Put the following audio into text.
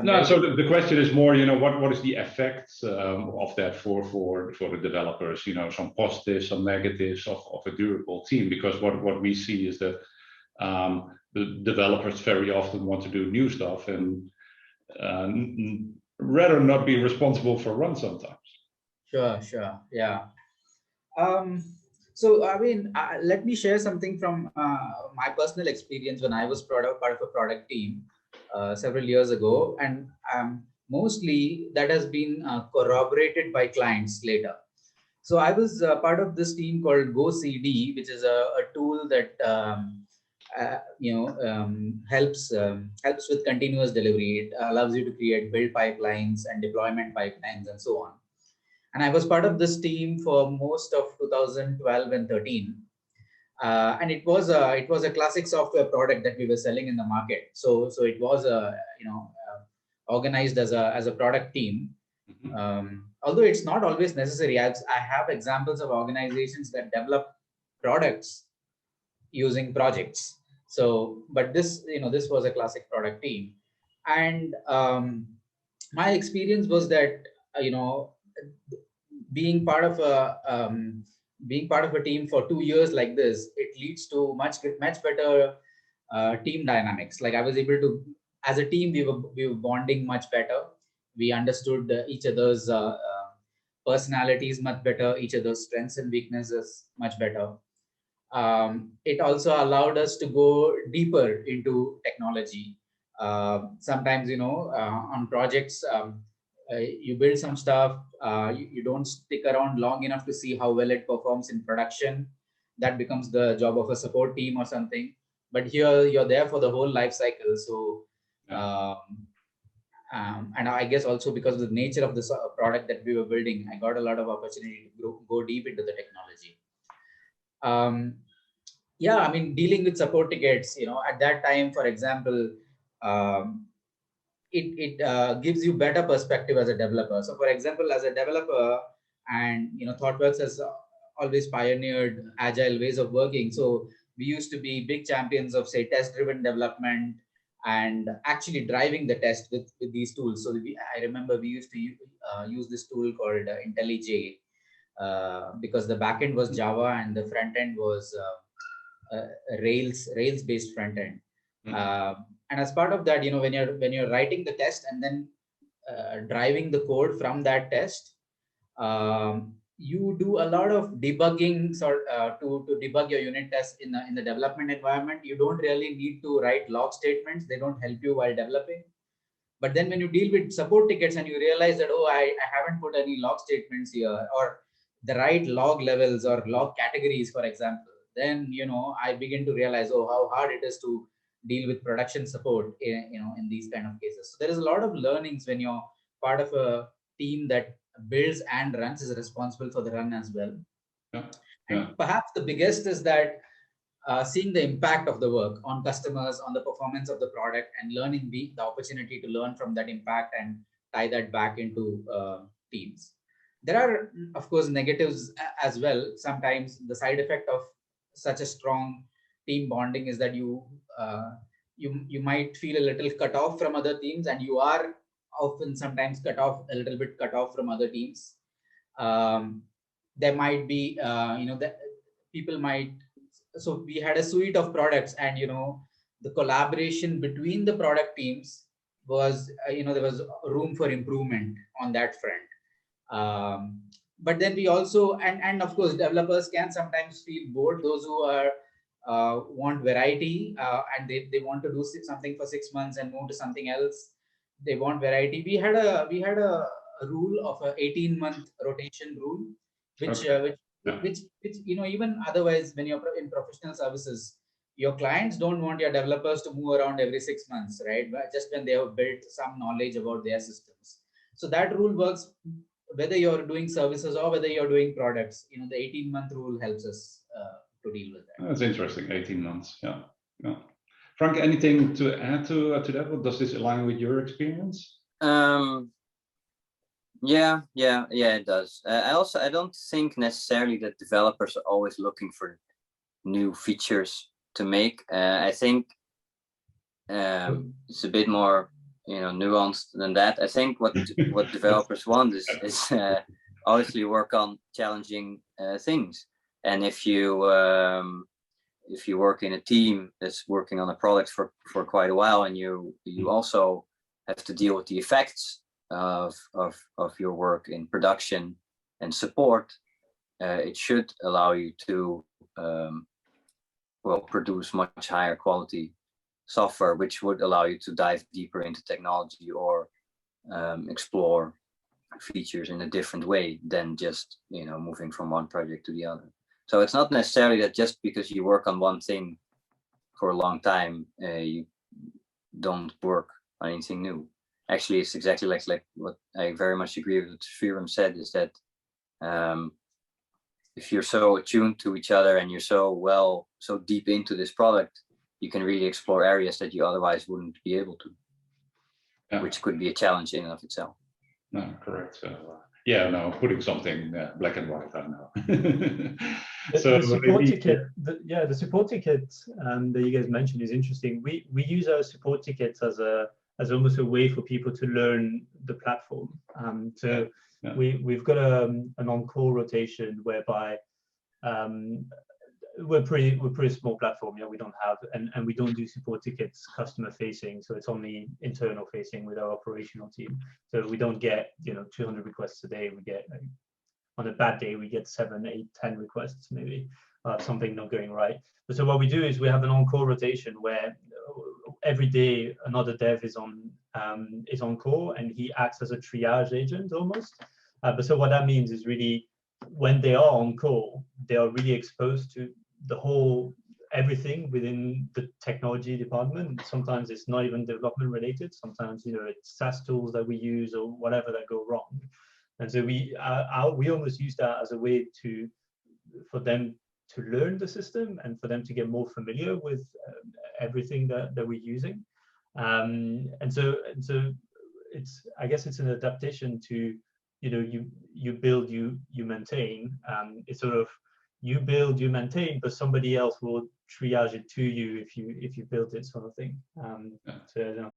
No, so the question is more, what is the effect of that for the developers? Some positives, some negatives of a durable team. Because what we see is that the developers very often want to do new stuff and rather not be responsible for run sometimes. Sure, yeah. So I mean, let me share something from my personal experience when I was part of a product team several years ago, and mostly that has been corroborated by clients later. So I was part of this team called GoCD, which is a tool that helps with continuous delivery. It allows you to create build pipelines and deployment pipelines and so on. And I was part of this team for most of 2012 and 13. And it was a classic software product that we were selling in the market. So it was organized as a product team. Although it's not always necessary. I have examples of organizations that develop products using projects. So, but this was a classic product team, and my experience was that being part of a team for 2 years like this, it leads to much better team dynamics. Like I was able to, as a team, we were bonding much better. We understood each other's personalities much better, each other's strengths and weaknesses much better. It also allowed us to go deeper into technology. Sometimes, on projects, you build some stuff, you don't stick around long enough to see how well it performs in production. That becomes the job of a support team or something. But here you're there for the whole life cycle. So, and I guess also because of the nature of this product that we were building, I got a lot of opportunity to go deep into the technology. Yeah, I mean, dealing with support tickets, at that time, for example, it gives you better perspective as a developer. So, for example, as a developer, and ThoughtWorks has always pioneered agile ways of working. So we used to be big champions of, say, test-driven development and actually driving the test with these tools. So I remember we used to use this tool called IntelliJ because the backend was Java and the front end was Rails-based front end. And as part of that, when you're writing the test and then driving the code from that test, you do a lot of debugging to debug your unit tests in the development environment. You don't really need to write log statements. They don't help you while developing. But then when you deal with support tickets and you realize that, I haven't put any log statements here, or the right log levels or log categories, for example, then, I begin to realize, how hard it is to deal with production support in these kind of cases. So there is a lot of learnings when you're part of a team that builds and runs, is responsible for the run as well. And perhaps the biggest is that seeing the impact of the work on customers, on the performance of the product, and learning the opportunity to learn from that impact and tie that back into teams. There are, of course, negatives as well. Sometimes the side effect of such a strong team bonding is that you might feel a little cut off from other teams, and you are often sometimes cut off from other teams. There might be, that people might. So we had a suite of products, and the collaboration between the product teams was, there was room for improvement on that front. But then we also, and of course, developers can sometimes feel bored. Those who are want variety and they want to do something for 6 months and move to something else. They want variety. We had a rule of a 18-month rotation rule, which even otherwise, when you're in professional services, your clients don't want your developers to move around every 6 months, right? But just when they have built some knowledge about their systems. So that rule works whether you're doing services or whether you're doing products. The 18-month rule helps us to deal with that. That's interesting. 18 months. Yeah. Frank, anything to add to that? Does this align with your experience? Yeah, it does. I don't think necessarily that developers are always looking for new features to make. I think it's a bit more nuanced than that. I think what developers want is obviously work on challenging things. And if you work in a team that's working on a product for quite a while, and you also have to deal with the effects of your work in production and support, it should allow you to produce much higher quality software, which would allow you to dive deeper into technology or explore features in a different way than just moving from one project to the other. So it's not necessarily that just because you work on one thing for a long time, you don't work on anything new. Actually, it's exactly like what I very much agree with what Sriram said, is that if you're so attuned to each other and you're so deep into this product, you can really explore areas that you otherwise wouldn't be able to, which could be a challenge in and of itself. No, correct. So, putting something black and white, I know. The support ticket, the support ticket that you guys mentioned is interesting. We use our support tickets as almost a way for people to learn the platform. We've got an on-call rotation whereby we're pretty small platform. We don't have and we don't do support tickets customer facing, so it's only internal facing with our operational team. So we don't get 200 requests a day. We get on a bad day we get 7, 8, 10 requests maybe, something not going right. But so what we do is we have an on-call rotation where every day another dev is on call, and he acts as a triage agent almost. But so what that means is really when they are on call, they are really exposed to everything within the technology department. Sometimes it's not even development related. Sometimes it's SaaS tools that we use or whatever that go wrong. And so we almost use that as a way for them to learn the system and for them to get more familiar with everything that we're using. And so I guess it's an adaptation to you build, you maintain. It's sort of you build, you maintain, but somebody else will triage it to you if you build it, sort of thing. So